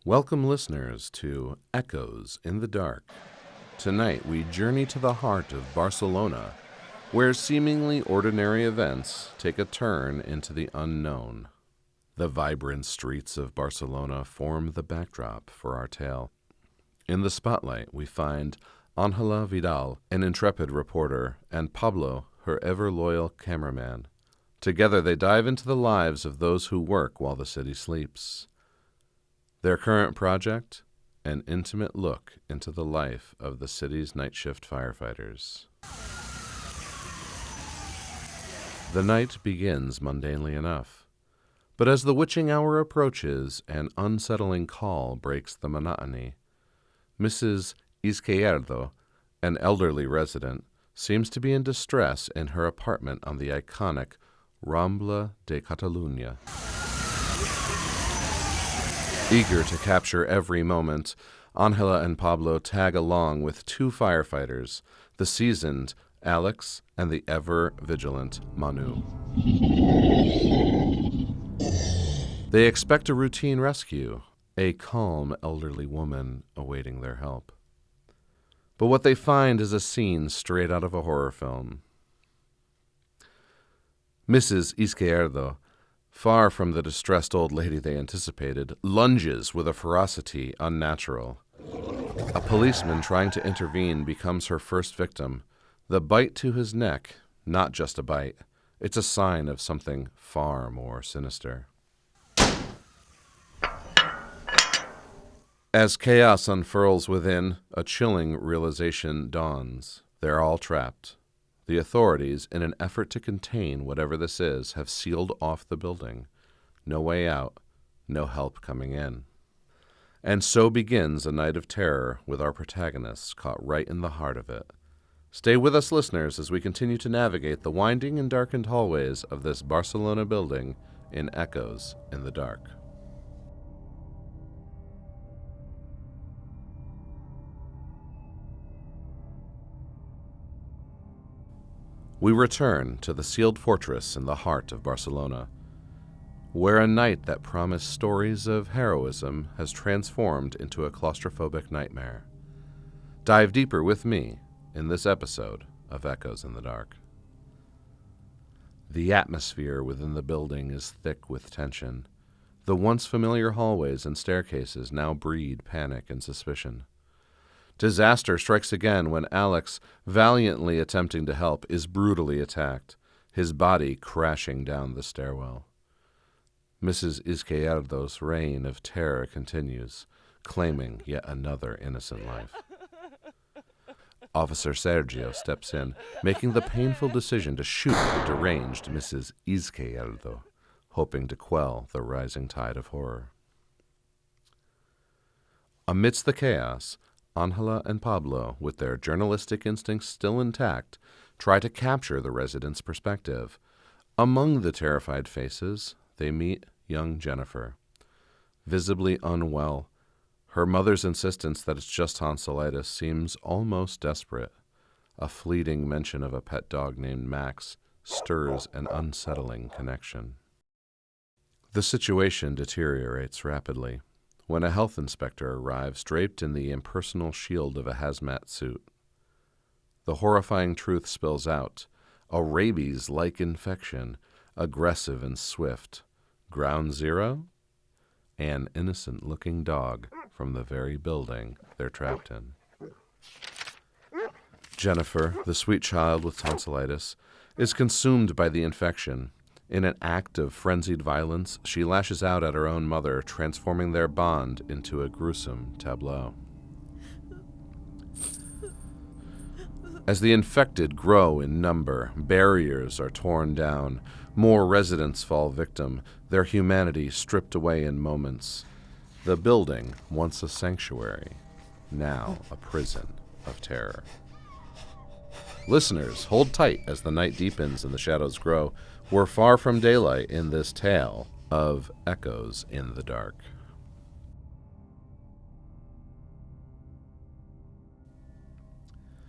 Welcome, listeners, to Echoes in the Dark. Tonight, we journey to the heart of Barcelona, where seemingly ordinary events take a turn into the unknown. The vibrant streets of Barcelona form the backdrop for our tale. In the spotlight, we find Ángela Vidal, an intrepid reporter, and Pablo, her ever-loyal cameraman. Together, they dive into the lives of those who work while the city sleeps. Their current project? An intimate look into the life of the city's night shift firefighters. The night begins mundanely enough, but as the witching hour approaches, an unsettling call breaks the monotony. Mrs. Izquierdo, an elderly resident, seems to be in distress in her apartment on the iconic Rambla de Catalunya. Eager to capture every moment, Ángela and Pablo tag along with two firefighters, the seasoned Alex and the ever-vigilant Manu. They expect a routine rescue, a calm elderly woman awaiting their help. But what they find is a scene straight out of a horror film. Mrs. Izquierdo, far from the distressed old lady they anticipated, lunges with a ferocity unnatural. A policeman trying to intervene becomes her first victim. The bite to his neck, not just a bite, it's a sign of something far more sinister. As chaos unfurls within, a chilling realization dawns. They're all trapped. The authorities, in an effort to contain whatever this is, have sealed off the building. No way out, no help coming in. And so begins a night of terror with our protagonists caught right in the heart of it. Stay with us, listeners, as we continue to navigate the winding and darkened hallways of this Barcelona building in Echoes in the Dark. We return to the sealed fortress in the heart of Barcelona, where a night that promised stories of heroism has transformed into a claustrophobic nightmare. Dive deeper with me in this episode of Echoes in the Dark. The atmosphere within the building is thick with tension. The once familiar hallways and staircases now breed panic and suspicion. Disaster strikes again when Alex, valiantly attempting to help, is brutally attacked, his body crashing down the stairwell. Mrs. Izquierdo's reign of terror continues, claiming yet another innocent life. Officer Sergio steps in, making the painful decision to shoot the deranged Mrs. Izquierdo, hoping to quell the rising tide of horror. Amidst the chaos, Ángela and Pablo, with their journalistic instincts still intact, try to capture the residents' perspective. Among the terrified faces, they meet young Jennifer. Visibly unwell, her mother's insistence that it's just tonsillitis seems almost desperate. A fleeting mention of a pet dog named Max stirs an unsettling connection. The situation deteriorates rapidly when a health inspector arrives draped in the impersonal shield of a hazmat suit. The horrifying truth spills out: a rabies-like infection, aggressive and swift. Ground zero? An innocent-looking dog from the very building they're trapped in. Jennifer, the sweet child with tonsillitis, is consumed by the infection. In an act of frenzied violence, she lashes out at her own mother, transforming their bond into a gruesome tableau. As the infected grow in number, barriers are torn down, more residents fall victim, their humanity stripped away in moments. The building, once a sanctuary, now a prison of terror. Listeners, hold tight as the night deepens and the shadows grow. We're far from daylight in this tale of Echoes in the Dark.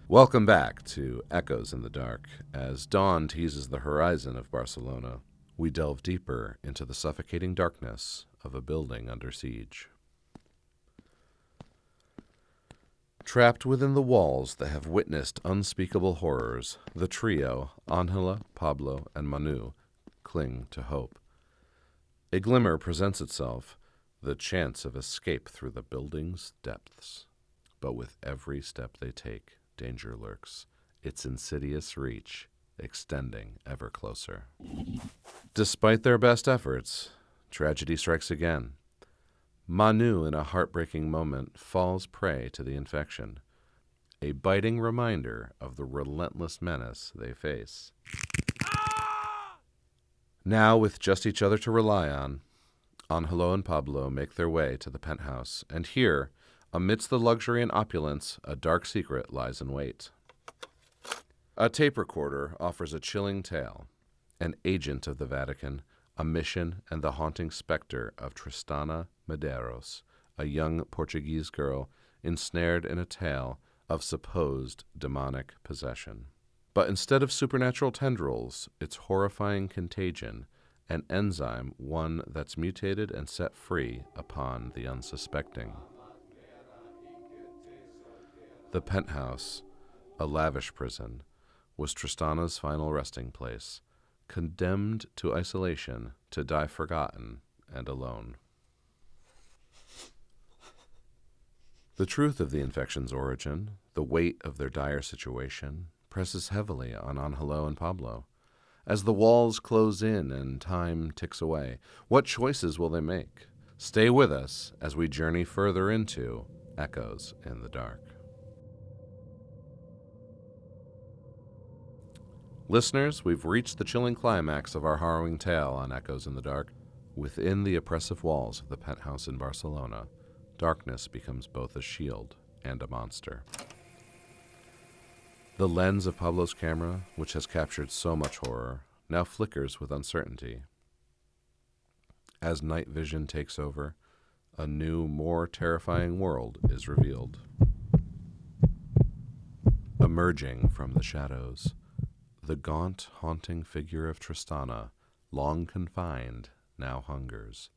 Welcome back to Echoes in the Dark. As dawn teases the horizon of Barcelona, we delve deeper into the suffocating darkness of a building under siege. Trapped within the walls that have witnessed unspeakable horrors, the trio, Angela, Pablo, and Manu, cling to hope. A glimmer presents itself, the chance of escape through the building's depths. But with every step they take, danger lurks, its insidious reach extending ever closer. Despite their best efforts, tragedy strikes again. Manu, in a heartbreaking moment, falls prey to the infection, a biting reminder of the relentless menace they face. Now, with just each other to rely on, Angelo and Pablo make their way to the penthouse, and here, amidst the luxury and opulence, a dark secret lies in wait. A tape recorder offers a chilling tale. An agent of the Vatican, a mission, and the haunting specter of Tristana Medeiros, a young Portuguese girl ensnared in a tale of supposed demonic possession. But instead of supernatural tendrils, it's horrifying contagion, an enzyme, one that's mutated and set free upon the unsuspecting. The penthouse, a lavish prison, was Tristana's final resting place, condemned to isolation, to die forgotten and alone. The truth of the infection's origin, the weight of their dire situation, presses heavily on Angelo and Pablo. As the walls close in and time ticks away, what choices will they make? Stay with us as we journey further into Echoes in the Dark. Listeners, we've reached the chilling climax of our harrowing tale on Echoes in the Dark. Within the oppressive walls of the penthouse in Barcelona, darkness becomes both a shield and a monster. The lens of Pablo's camera, which has captured so much horror, now flickers with uncertainty. As night vision takes over, a new, more terrifying world is revealed. Emerging from the shadows, the gaunt, haunting figure of Tristana, long confined, now hungers.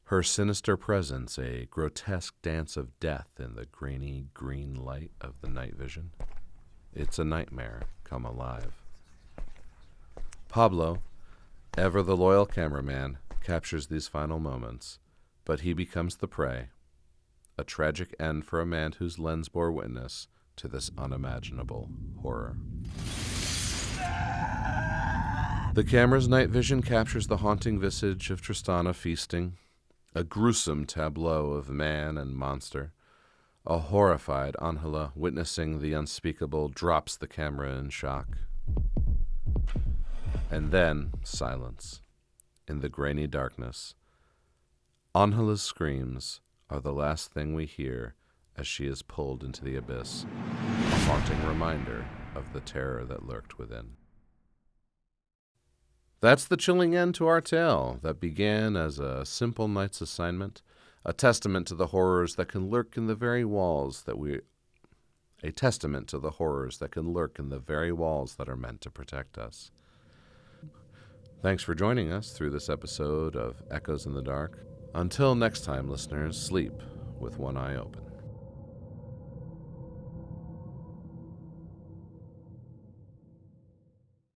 Her sinister presence a grotesque dance of death in the grainy green light of the night vision. It's a nightmare come alive. Pablo, ever the loyal cameraman, captures these final moments, but he becomes the prey. A tragic end for a man whose lens bore witness to this unimaginable horror. The camera's night vision captures the haunting visage of Tristana feasting, a gruesome tableau of man and monster. A horrified Angela, witnessing the unspeakable, drops the camera in shock. And then silence. In the grainy darkness, Angela's screams are the last thing we hear as she is pulled into the abyss, a haunting reminder of the terror that lurked within. That's the chilling end to our tale that began as a simple night's assignment, a testament to the horrors that can lurk in the very walls that are meant to protect us. Thanks for joining us through this episode of Echoes in the Dark. Until next time, listeners, sleep with one eye open.